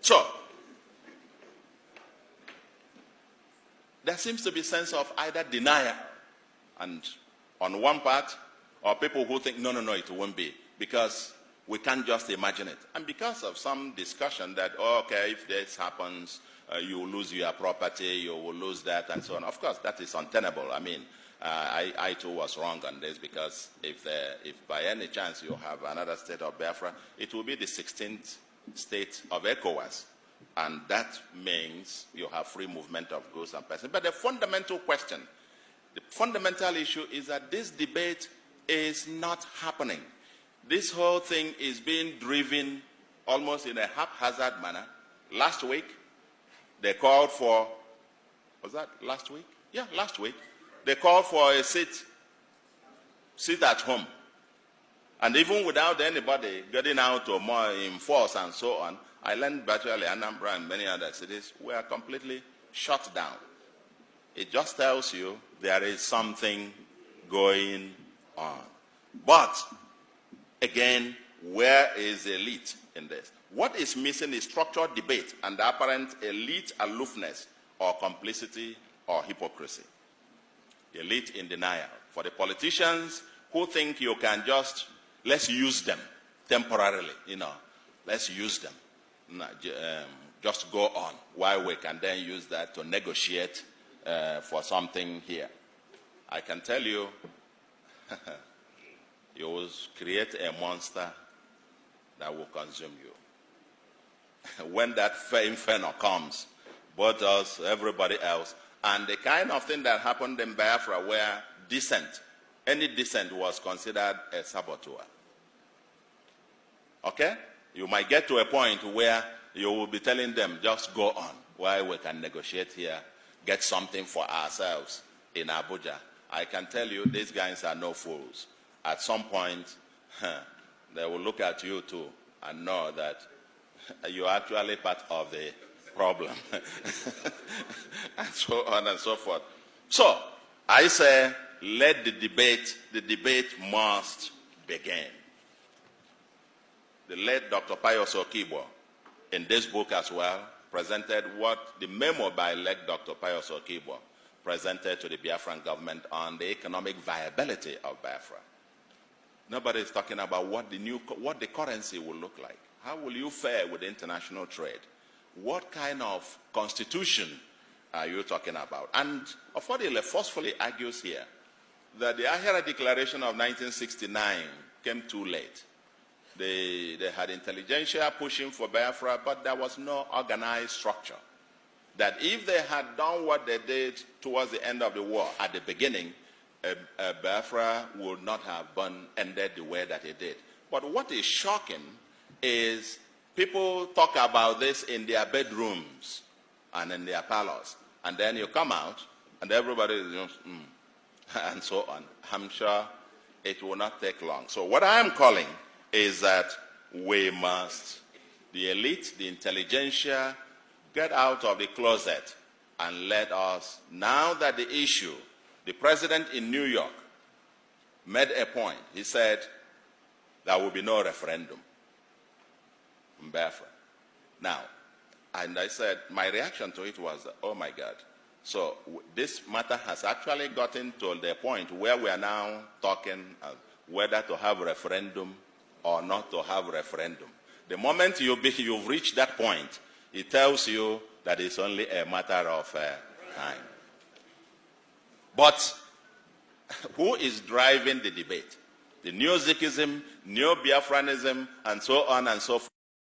So, there seems to be a sense of either denial, and on one part, or people who think, no, it won't be, because we can't just imagine it. And because of some discussion that, okay, if this happens, you will lose your property, you will lose that, and so on. Of course, that is untenable. I mean, I too was wrong on this, because if by any chance you have another state of Biafra, it will be the 16th state of ECOWAS. And that means you have free movement of goods and persons. But the fundamental question, the fundamental issue is that this debate is not happening. This whole thing is being driven almost in a haphazard manner. Last week, they called for, was that last week? Yeah, last week. They called for a sit at home. And even without anybody getting out or more in force and so on, I learned virtually Anambra and many other cities were completely shut down. It just tells you there is something going on. But, again, where is the elite in this? What is missing is structured debate and the apparent elite aloofness or complicity or hypocrisy. The elite in denial. For the politicians who think you can just, let's use them temporarily, let's use them. Just go on, while we can then use that to negotiate for something here. I can tell you, you will create a monster that will consume you. When that inferno comes, both us, everybody else, and the kind of thing that happened in Biafra where dissent, any dissent was considered a saboteur. Okay? You might get to a point where you will be telling them, just go on, while we can negotiate here, get something for ourselves in Abuja. I can tell you, these guys are no fools. At some point, they will look at you too and know that you're actually part of the problem. And so on and so forth. So, I say, let the debate must begin. The late Dr. Pius Okibo, in this book as well, presented what the memo by late Dr. Pius Okibo presented to the Biafran government on the economic viability of Biafra. Nobody is talking about what the currency will look like. How will you fare with international trade? What kind of constitution are you talking about? And Ofodile forcefully argues here that the Ahera Declaration of 1969 came too late. They had intelligentsia pushing for Biafra, but there was no organized structure. That if they had done what they did towards the end of the war at the beginning, Biafra would not have ended the way that it did. But what is shocking is people talk about this in their bedrooms and in their parlors. And then you come out and everybody is just, and so on. I'm sure it will not take long. So what I am calling is that we must, the elite, the intelligentsia, get out of the closet and let us, now that the issue, the president in New York made a point. He said there will be no referendum in Biafra. Now, and I said, my reaction to it was, oh my God. So this matter has actually gotten to the point where we are now talking whether to have a referendum or not to have a referendum. The moment you've reached that point, it tells you that it's only a matter of time. But who is driving the debate? The Neo-Zikism, Neo-Biafranism, and so on and so forth.